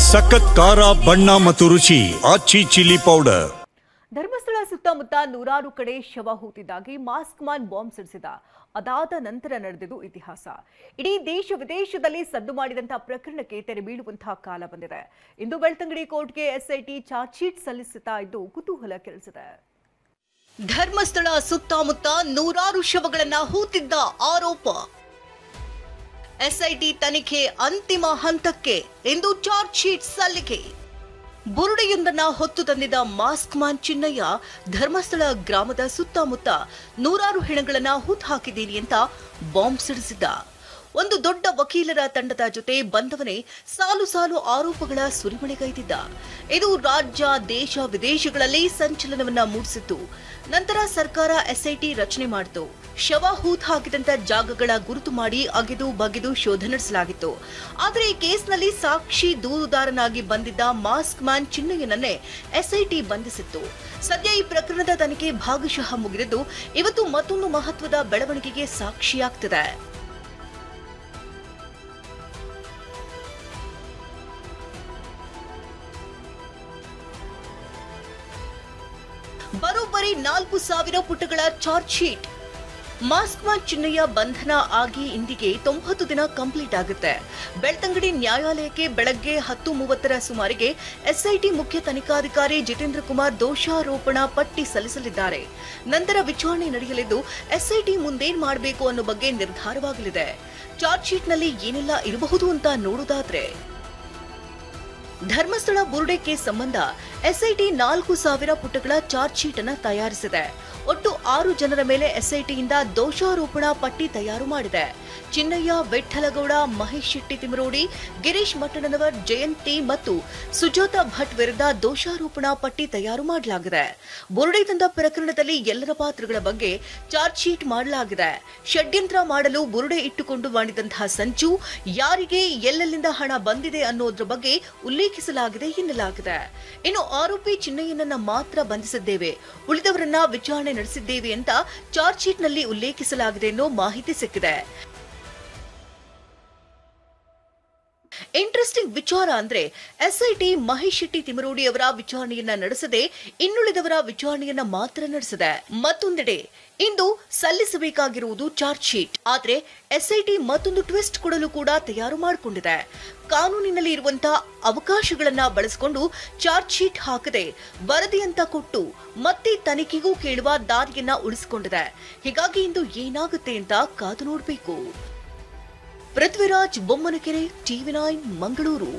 ಸಖತ್ ಖಾರ ಬಣ್ಣ ಮತ್ತು ರುಚಿ ಆಚಿ ಚಿಲ್ಲಿ ಪೌಡರ್. ಧರ್ಮಸ್ಥಳ ಸುತ್ತಮುತ್ತ ನೂರಾರು ಕಡೆ ಶವ ಹೂತಿದ್ದಾಗಿ ಮಾಸ್ಕ್ ಮ್ಯಾನ್ ಬಾಂಬ್ ಸಿಡಿಸಿದ. ಅದಾದ ನಂತರ ನಡೆದಿದ್ದು ಇತಿಹಾಸ. ಇಡೀ ದೇಶ ವಿದೇಶದಲ್ಲಿ ಸದ್ದು ಮಾಡಿದಂತಹ ಪ್ರಕರಣಕ್ಕೆ ತೆರೆ ಬೀಳುವಂತಹ ಕಾಲ ಬಂದಿದೆ. ಇಂದು ಬೆಳ್ತಂಗಡಿ ಕೋರ್ಟ್ಗೆ ಎಸ್ಐಟಿ ಚಾರ್ಜ್ ಶೀಟ್ ಸಲ್ಲಿಸುತ್ತಾ ಇದ್ದು ಕುತೂಹಲ ಕೆರಳಿಸಿದೆ. ಧರ್ಮಸ್ಥಳ ಸುತ್ತಮುತ್ತ ನೂರಾರು ಶವಗಳನ್ನ ಹೂತಿದ್ದ ಆರೋಪ. ಎಸ್ಐಟಿ ತನಿಖೆ ಅಂತಿಮ ಹಂತಕ್ಕೆ ಇಂದು ಚಾರ್ಜ್ ಶೀಟ್ ಸಲ್ಲಿಕೆ. ಬುರುಡೆಯೊಂದನ್ನ ಹೊತ್ತು ತಂದಿದ್ದ ಮಾಸ್ಕ್ ಮ್ಯಾನ್ ಚಿನ್ನಯ್ಯ ಧರ್ಮಸ್ಥಳ ಗ್ರಾಮದ ಸುತ್ತಮುತ್ತ ನೂರಾರು ಹೆಣಗಳನ್ನ ಹೂತು ಹಾಕಿದ್ದೀನಿ ಅಂತ ಬಾಂಬ್ ಸಿಡಿಸಿದ್ದ. ಒಂದು ದೊಡ್ಡ ವಕೀಲರ ತಂಡದ ಜೊತೆ ಬಂದವನೇ ಸಾಲು ಸಾಲು ಆರೋಪಗಳ ಸುರಿಮಳೆಗೈದಿದ್ದ. ಇದು ರಾಜ್ಯ ದೇಶ ವಿದೇಶಗಳಲ್ಲಿ ಸಂಚಲನವನ್ನ ಮೂಡಿಸಿತ್ತು. ನಂತರ ಸರ್ಕಾರ ಎಸ್ಐಟಿ ರಚನೆ ಮಾಡಿತು. ಶವ ಹೂತು ಹಾಕಿದಂತ ಜಾಗಗಳ ಗುರುತು ಮಾಡಿ ಅಗೆದು ಬಗೆದು ಶೋಧ ನಡೆಸಲಾಗಿತ್ತು. ಆದರೆ ಈ ಕೇಸ್ನಲ್ಲಿ ಸಾಕ್ಷಿ ದೂರುದಾರನಾಗಿ ಬಂದಿದ್ದ ಮಾಸ್ಕ್ ಮ್ಯಾನ್ ಚಿನ್ನಯ್ಯನನ್ನೇ ಎಸ್ಐಟಿ ಬಂಧಿಸಿತ್ತು. ಸದ್ಯ ಈ ಪ್ರಕರಣದ ತನಿಖೆ ಭಾಗಶಃ ಮುಗಿದಿದ್ದು ಇವತ್ತು ಮತ್ತೊಂದು ಮಹತ್ವದ ಬೆಳವಣಿಗೆಗೆ ಸಾಕ್ಷಿಯಾಗ್ತಿದೆ. ಬರೋಬ್ಬರಿ 4,000 ಪುಟಗಳ charge sheet. Mask man Chinnaiah ಬಂಧನ ಆಗಿ ಇಂದಿಗೆ 90 ದಿನ ಕಂಪ್ಲೀಟ್ ಆಗುತ್ತೆ. ಬೆಳ್ತಂಗಡಿ ನ್ಯಾಯಾಲಯಕ್ಕೆ ಬೆಳಗ್ಗೆ 10:30 ಸುಮಾರಿಗೆ ಎಸ್ಐಟಿ ಮುಖ್ಯ ತನಿಖಾಧಿಕಾರಿ ಜಿತೇಂದ್ರ ಕುಮಾರ್ ದೋಷಾರೋಪಣಾ ಪಟ್ಟಿ ಸಲ್ಲಿಸಲಿದ್ದಾರೆ. ನಂತರ ವಿಚಾರಣೆ ನಡೆಯಲಿದ್ದು ಎಸ್ಐಟಿ ಮುಂದೇನ್ ಮಾಡಬೇಕು ಅನ್ನೋ ಬಗ್ಗೆ ನಿರ್ಧಾರವಾಗಲಿದೆ. ಚಾರ್ಜ್ ಶೀಟ್ನಲ್ಲಿ ಏನೆಲ್ಲ ಇರಬಹುದು ಅಂತ ನೋಡುವುದಾದ್ರೆ, ಧರ್ಮಸ್ಥಳ ಬುರುಡೆ ಕೇಸ್ ಸಂಬಂಧ ಎಸ್ಐಟಿ 4,000 ಪುಟಗಳ ಚಾರ್ಜ್ ಶೀಟ್ ಅನ್ನು ತಯಾರಿಸಿದೆ. ಒಟ್ಟು 6 ಜನರ ಮೇಲೆ ಎಸ್ಐಟಿಯಿಂದ ದೋಷಾರೋಪಣಾ ಪಟ್ಟಿ ತಯಾರು ಮಾಡಿದೆ. ಚಿನ್ನಯ್ಯ, ವಿಠ್ಠಲಗೌಡ, ಮಹೇಶ್ ಶೆಟ್ಟಿ ತಿಮರೋಡಿ, ಗಿರೀಶ್ ಮಟ್ಟಣ್ಣನವರ್, ಜಯಂತಿ ಮತ್ತು ಸುಜಾತಾ ಭಟ್ ವಿರುದ್ಧ ದೋಷಾರೋಪಣಾ ಪಟ್ಟಿ ತಯಾರು ಮಾಡಲಾಗಿದೆ. ಬುರುಡೆ ದಂಧ ಪ್ರಕರಣದಲ್ಲಿ ಎಲ್ಲರ ಪಾತ್ರಗಳ ಬಗ್ಗೆ ಚಾರ್ಜ್ ಶೀಟ್ ಮಾಡಲಾಗಿದೆ. ಷಡ್ಯಂತ್ರ ಮಾಡಲು ಬುರುಡೆ ಇಟ್ಟುಕೊಂಡು ಮಾಡಿದಂತಹ ಸಂಚು, ಯಾರಿಗೆ ಎಲ್ಲೆಲ್ಲಿಂದ ಹಣ ಬಂದಿದೆ ಅನ್ನೋದ್ರ ಬಗ್ಗೆ ಉಲ್ಲೇಖಿಸಲಾಗಿದೆ ಎನ್ನಲಾಗಿದೆ. ಇನ್ನು ಆರೋಪಿ ಚಿನ್ನಯ್ಯನನ್ನ ಮಾತ್ರ ಬಂಧಿಸಿದ್ದೇವೆ, ಉಳಿದವರನ್ನ ವಿಚಾರಣೆ ನಡೆಸಿದ್ದೇವೆ ಅಂತ ಚಾರ್ಜ್ ಶೀಟ್ ನಲ್ಲಿ ಉಲ್ಲೇಖಿಸಲಾಗಿದೆ ಅನ್ನೋ ಮಾಹಿತಿ ಸಿಕ್ಕಿದೆ. ಇಂಟ್ರೆಸ್ಟಿಂಗ್ ವಿಚಾರ ಅಂದ್ರೆ ಎಸ್ಐಟಿ ಮಹೇಶ್ ಶೆಟ್ಟಿ ತಿಮರೋಡಿ ಅವರ ವಿಚಾರಣೆಯನ್ನ ನಡೆಸದೆ ಇನ್ನುಳಿದವರ ವಿಚಾರಣೆಯನ್ನ ಮಾತ್ರ ನಡೆಸಿದೆ. ಮತ್ತೊಂದೆಡೆ ಇಂದು ಸಲ್ಲಿಸಬೇಕಾಗಿರುವುದು ಚಾರ್ಜ್ ಶೀಟ್. ಆದ್ರೆ ಎಸ್ಐಟಿ ಮತ್ತೊಂದು ಟ್ವಿಸ್ಟ್ ಕೊಡಲು ಕೂಡ ತಯಾರು ಮಾಡಿಕೊಂಡಿದೆ. ಕಾನೂನಿನಲ್ಲಿ ಇರುವಂತಹ ಅವಕಾಶಗಳನ್ನ ಬಳಸಿಕೊಂಡು ಚಾರ್ಜ್ ಶೀಟ್ ಹಾಕದೆ ವರದಿ ಅಂತ ಕೊಟ್ಟು ಮತ್ತೆ ತನಿಖೆಗೂ ಕೇಳುವ ದಾರಿಯನ್ನ ಉಳಿಸಿಕೊಂಡಿದೆ. ಹೀಗಾಗಿ ಇಂದು ಏನಾಗುತ್ತೆ ಅಂತ ಕಾದು ನೋಡಬೇಕು. ಪೃಥ್ವಿರಾಜ್ ಬೊಮ್ಮನಕೆರೆ, TV9 ಮಂಗಳೂರು.